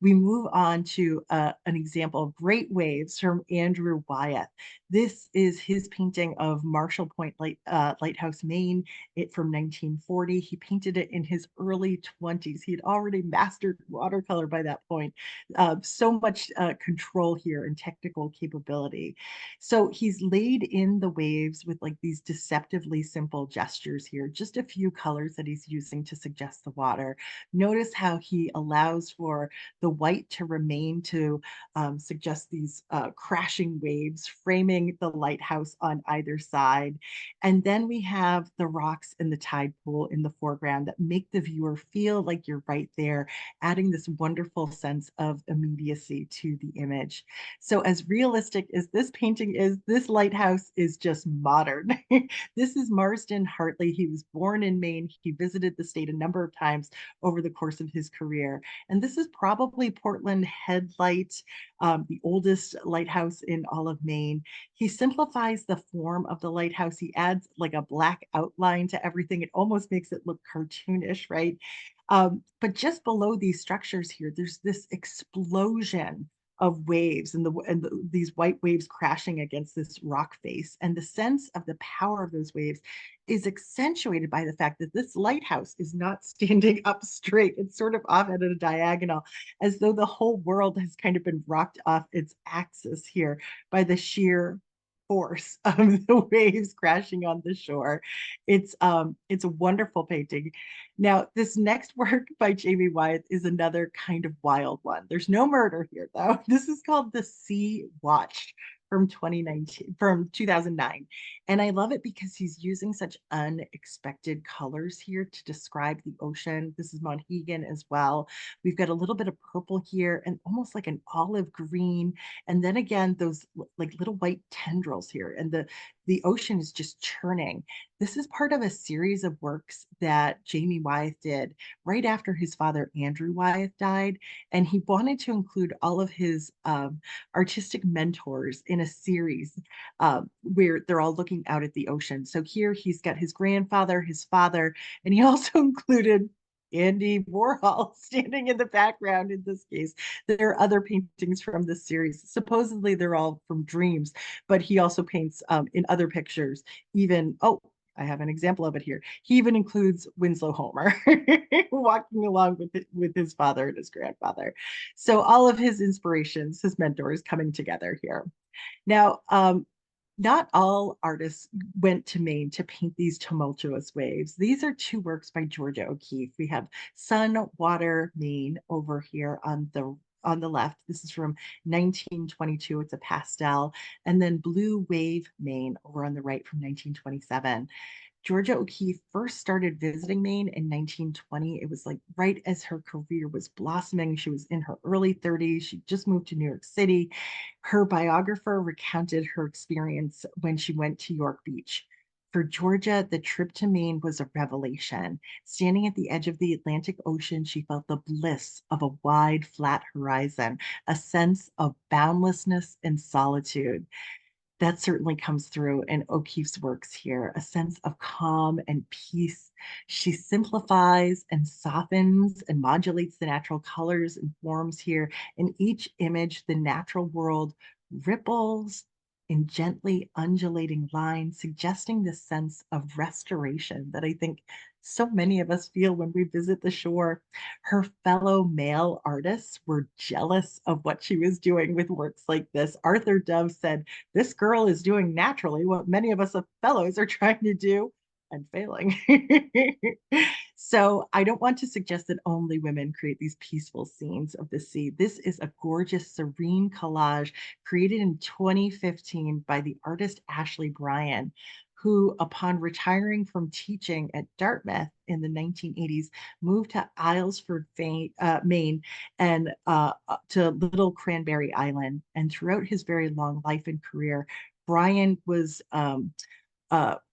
we move on to an example of Great Waves from Andrew Wyeth. This is his painting of Marshall Point Lighthouse, Maine, from 1940. He painted it in his early 20s. He had already mastered watercolor by that point. So much control here and technical capability. So he's laid in the waves with like these deceptively simple gestures here, just a few colors that he's using to suggest the water. Notice how he allows for the white to remain to suggest these crashing waves, framing the lighthouse on either side. And then we have the rocks and the tide pool in the foreground that make the viewer feel like you're right there, adding this wonderful sense of immediacy to the image. So as realistic as this painting is, this lighthouse is just modern. This is Marsden Hartley. He was born in Maine. He visited the state a number of times over the course of his career. And this is probably Portland Headlight, the oldest lighthouse in all of Maine. He simplifies the form of the lighthouse. He adds like a black outline to everything. It almost makes it look cartoonish, right? But just below these structures here, there's this explosion of waves and these white waves crashing against this rock face. And the sense of the power of those waves is accentuated by the fact that this lighthouse is not standing up straight. It's sort of off at a diagonal, as though the whole world has kind of been rocked off its axis here by the sheer force of the waves crashing on the shore. It's a wonderful painting. Now, this next work by Jamie Wyeth is another kind of wild one. There's no murder here, though. This is called The Sea Watched from 2009. And I love it because he's using such unexpected colors here to describe the ocean. This is Monhegan as well. We've got a little bit of purple here and almost like an olive green. And then again, those like little white tendrils here. And the ocean is just churning. This is part of a series of works that Jamie Wyeth did right after his father, Andrew Wyeth, died. And he wanted to include all of his artistic mentors in a series where they're all looking out at the ocean. So here he's got his grandfather, his father, and he also included Andy Warhol standing in the background in this case. There are other paintings from this series. Supposedly they're all from dreams, but he also paints in other pictures, even, oh, I have an example of it here. He even includes Winslow Homer walking along with his father and his grandfather. So all of his inspirations, his mentors coming together here. Now, not all artists went to Maine to paint these tumultuous waves. These are two works by Georgia O'Keeffe. We have Sun, Water, Maine over here on the left. This is from 1922. It's a pastel. And then Blue Wave, Maine over on the right from 1927. Georgia O'Keeffe first started visiting Maine in 1920. It was like right as her career was blossoming. She was in her early 30s. She just moved to New York City. Her biographer recounted her experience when she went to York Beach. For Georgia, the trip to Maine was a revelation. Standing at the edge of the Atlantic Ocean, she felt the bliss of a wide, flat horizon, a sense of boundlessness and solitude. That certainly comes through in O'Keeffe's works here, a sense of calm and peace. She simplifies and softens and modulates the natural colors and forms here. In each image, the natural world ripples in gently undulating lines, suggesting this sense of restoration that I think so many of us feel when we visit the shore. Her fellow male artists were jealous of what she was doing with works like this. Arthur Dove said, "This girl is doing naturally what many of us fellows are trying to do and failing." So I don't want to suggest that only women create these peaceful scenes of the sea. This is a gorgeous, serene collage created in 2015 by the artist Ashley Bryan, who, upon retiring from teaching at Dartmouth in the 1980s, moved to Islesford, Maine, and to Little Cranberry Island. And throughout his very long life and career, Bryan was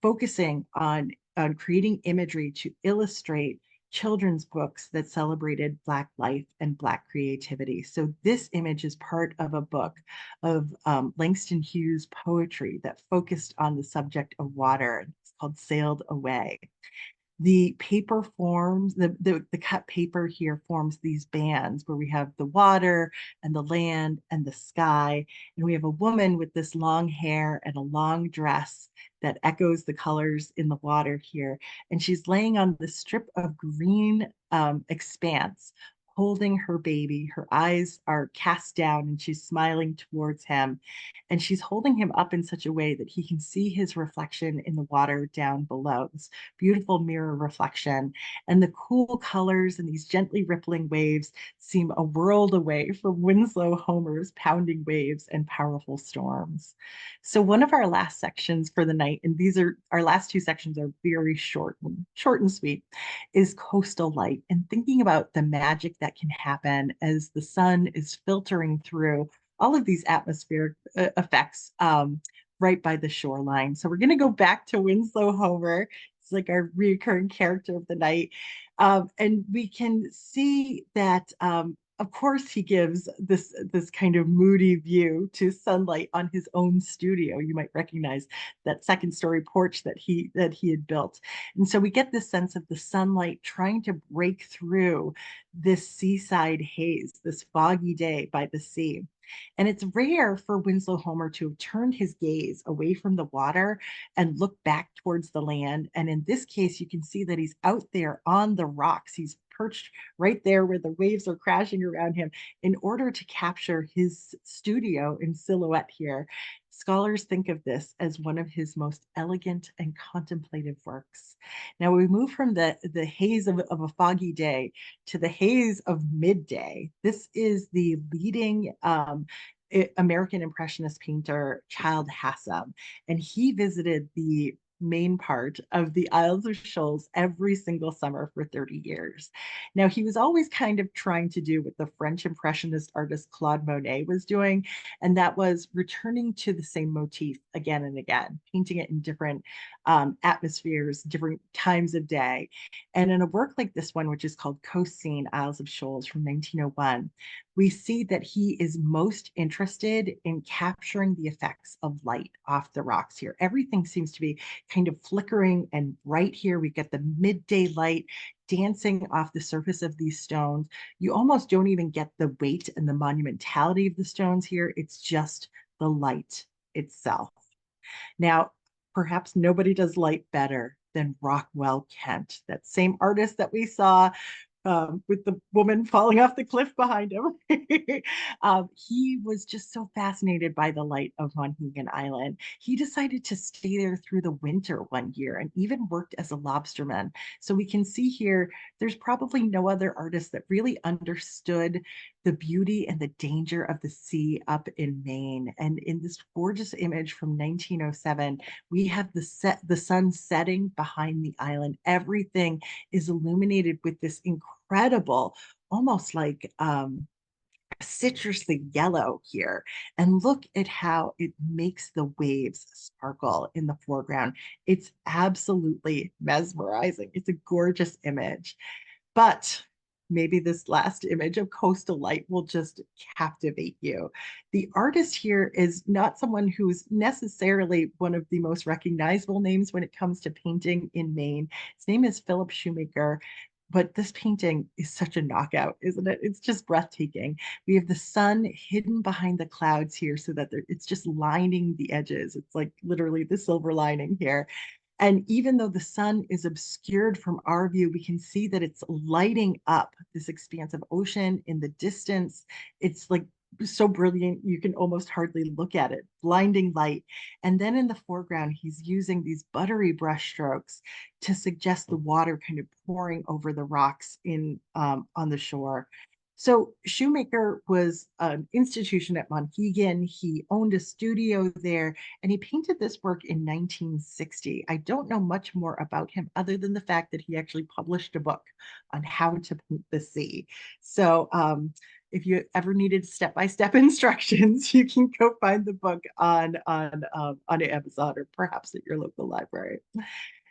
focusing on creating imagery to illustrate children's books that celebrated Black life and Black creativity. So this image is part of a book of Langston Hughes' poetry that focused on the subject of water. It's called Sailed Away. The paper forms, the cut paper here forms these bands where we have the water and the land and the sky. And we have a woman with this long hair and a long dress that echoes the colors in the water here. And she's laying on the strip of green expanse, holding her baby. Her eyes are cast down and she's smiling towards him. And she's holding him up in such a way that he can see his reflection in the water down below. This beautiful mirror reflection. And the cool colors and these gently rippling waves seem a world away from Winslow Homer's pounding waves and powerful storms. So one of our last sections for the night, and these are our last two sections are very short and sweet, is coastal light and thinking about the magic that can happen as the sun is filtering through all of these atmospheric effects right by the shoreline. So we're going to go back to Winslow Homer. It's like our recurring character of the night. And we can see that, of course, he gives this kind of moody view to sunlight on his own studio. You might recognize that second story porch that he had built. And so we get this sense of the sunlight trying to break through this seaside haze, this foggy day by the sea. And it's rare for Winslow Homer to have turned his gaze away from the water and look back towards the land. And in this case, you can see that he's out there on the rocks. He's perched right there where the waves are crashing around him in order to capture his studio in silhouette here. Scholars think of this as one of his most elegant and contemplative works. Now we move from the haze of a foggy day to the haze of midday. This is the leading American Impressionist painter, Childe Hassam, and he visited the Maine part of the Isles of Shoals every single summer for 30 years. Now, he was always kind of trying to do what the French Impressionist artist Claude Monet was doing, and that was returning to the same motif again and again, painting it in different atmospheres, different times of day. And in a work like this one, which is called Coast Scene, Isles of Shoals from 1901, we see that he is most interested in capturing the effects of light off the rocks here. Everything seems to be kind of flickering and bright here. We get the midday light dancing off the surface of these stones. You almost don't even get the weight and the monumentality of the stones here. It's just the light itself. Now, perhaps nobody does light better than Rockwell Kent, that same artist that we saw with the woman falling off the cliff behind him. He was just so fascinated by the light of Monhegan Island. He decided to stay there through the winter one year and even worked as a lobsterman. So we can see here, there's probably no other artist that really understood the beauty and the danger of the sea up in Maine. And in this gorgeous image from 1907, we have the sun setting behind the island. Everything is illuminated with this incredible, almost like citrusy yellow here. And look at how it makes the waves sparkle in the foreground. It's absolutely mesmerizing. It's a gorgeous image. But maybe this last image of coastal light will just captivate you. The artist here is not someone who's necessarily one of the most recognizable names when it comes to painting in Maine. His name is Philip Shoemaker. But this painting is such a knockout, isn't it? It's just breathtaking. We have the sun hidden behind the clouds here so that it's just lining the edges. It's like literally the silver lining here. And even though the sun is obscured from our view, we can see that it's lighting up this expanse of ocean in the distance. It's like so brilliant, you can almost hardly look at it, blinding light. And then in the foreground, he's using these buttery brush strokes to suggest the water kind of pouring over the rocks on the shore. So Shoemaker was an institution at Monhegan. He owned a studio there, and he painted this work in 1960. I don't know much more about him other than the fact that he actually published a book on how to paint the sea. So if you ever needed step-by-step instructions, you can go find the book on Amazon or perhaps at your local library.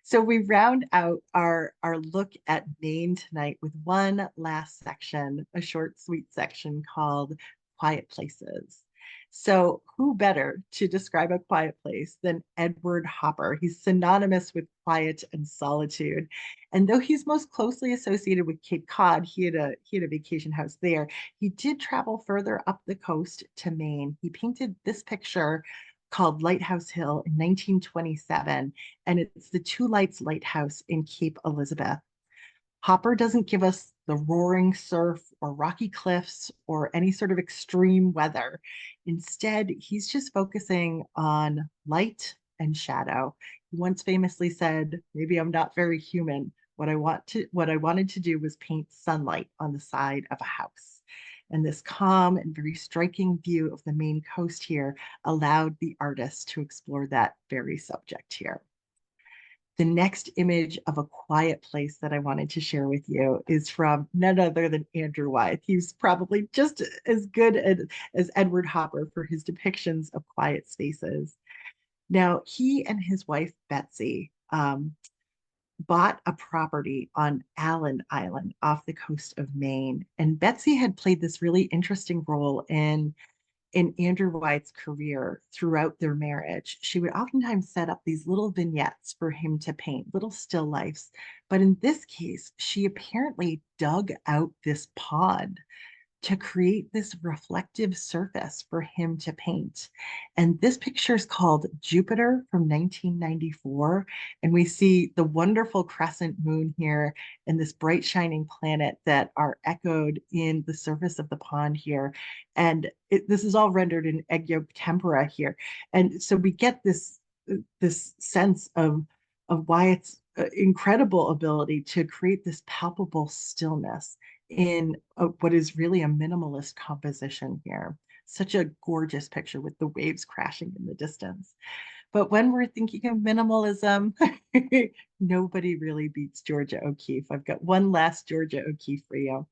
So we round out our look at Maine tonight with one last section, a short, sweet section called Quiet Places. So, who better to describe a quiet place than Edward Hopper? He's synonymous with quiet and solitude. And though he's most closely associated with Cape Cod, he had a vacation house there. He did travel further up the coast to Maine. He painted this picture called Lighthouse Hill in 1927, and it's the Two Lights Lighthouse in Cape Elizabeth. Hopper doesn't give us the roaring surf or rocky cliffs or any sort of extreme weather. Instead, he's just focusing on light and shadow. He once famously said, "Maybe I'm not very human. What I wanted to do was paint sunlight on the side of a house." And this calm and very striking view of the Maine coast here allowed the artist to explore that very subject here. The next image of a quiet place that I wanted to share with you is from none other than Andrew Wyeth. He's probably just as good as Edward Hopper for his depictions of quiet spaces. Now, he and his wife, Betsy, bought a property on Allen Island off the coast of Maine. And Betsy had played this really interesting role in Andrew White's career throughout their marriage. She would oftentimes set up these little vignettes for him to paint, little still lifes. But in this case, she apparently dug out this pond to create this reflective surface for him to paint. And this picture is called Jupiter from 1994. And we see the wonderful crescent moon here and this bright shining planet that are echoed in the surface of the pond here. And this is all rendered in egg yolk tempera here. And so we get this sense of why it's incredible ability to create this palpable stillness in what is really a minimalist composition here. Such a gorgeous picture with the waves crashing in the distance. But when we're thinking of minimalism, nobody really beats Georgia O'Keeffe. I've got one last Georgia O'Keeffe for you.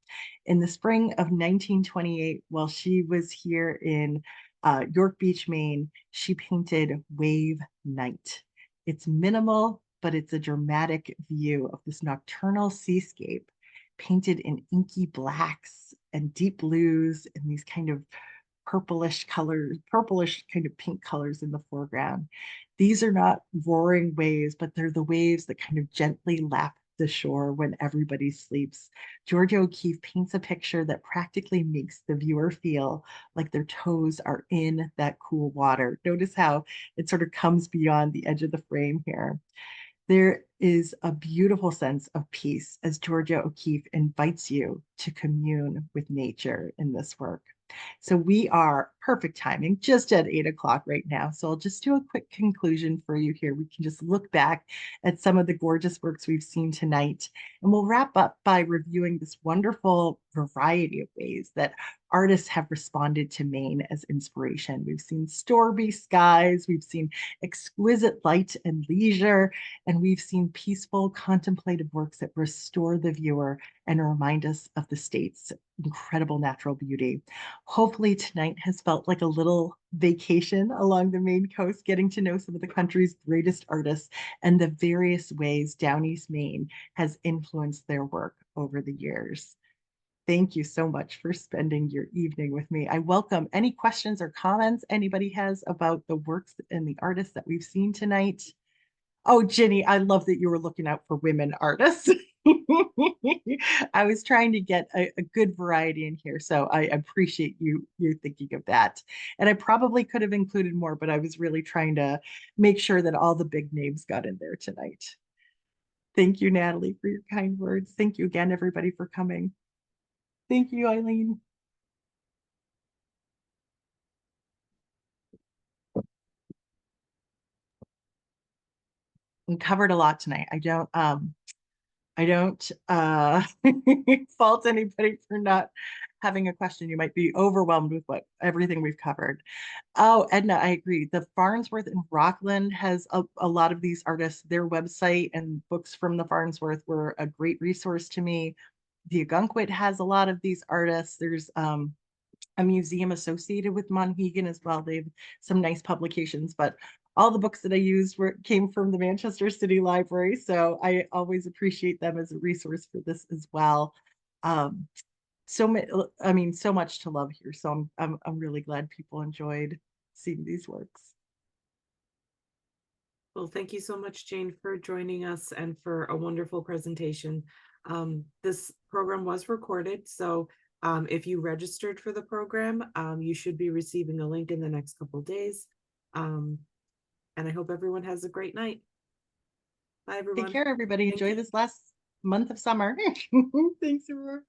In the spring of 1928, while she was here in York Beach, Maine, she painted Wave Night. It's minimal, but it's a dramatic view of this nocturnal seascape painted in inky blacks and deep blues and these kind of purplish colors, purplish kind of pink colors in the foreground. These are not roaring waves, but they're the waves that kind of gently lap the shore when everybody sleeps. Georgia O'Keeffe paints a picture that practically makes the viewer feel like their toes are in that cool water. Notice how it sort of comes beyond the edge of the frame here. There is a beautiful sense of peace as Georgia O'Keeffe invites you to commune with nature in this work. So we are perfect timing, just at 8 o'clock right now. So I'll just do a quick conclusion for you here. We can just look back at some of the gorgeous works we've seen tonight. And we'll wrap up by reviewing this wonderful variety of ways that artists have responded to Maine as inspiration. We've seen stormy skies, we've seen exquisite light and leisure, and we've seen peaceful contemplative works that restore the viewer and remind us of the state's incredible natural beauty. Hopefully tonight has felt like a little vacation along the Maine coast, getting to know some of the country's greatest artists and the various ways Downeast, Maine has influenced their work over the years. Thank you so much for spending your evening with me. I welcome any questions or comments anybody has about the works and the artists that we've seen tonight. Oh, Ginny, I love that you were looking out for women artists. I was trying to get a good variety in here, so I appreciate you thinking of that. And I probably could have included more, but I was really trying to make sure that all the big names got in there tonight. Thank you, Natalie, for your kind words. Thank you again, everybody, for coming. Thank you, Eileen. We covered a lot tonight. I don't fault anybody for not having a question. You might be overwhelmed with what everything we've covered. Oh, Edna, I agree. The Farnsworth in Rockland has a lot of these artists. Their website and books from the Farnsworth were a great resource to me. The Algonquin has a lot of these artists. There's a museum associated with Monhegan as well. They have some nice publications, but all the books that I used came from the Manchester City Library. So I always appreciate them as a resource for this as well. Um, so much to love here. So I'm really glad people enjoyed seeing these works. Well, thank you so much, Jane, for joining us and for a wonderful presentation. This program was recorded, so if you registered for the program, you should be receiving a link in the next couple of days. And I hope everyone has a great night. Bye, Take everyone. care, everybody. Thank Enjoy you. this last month of summer. Thanks, Aurora.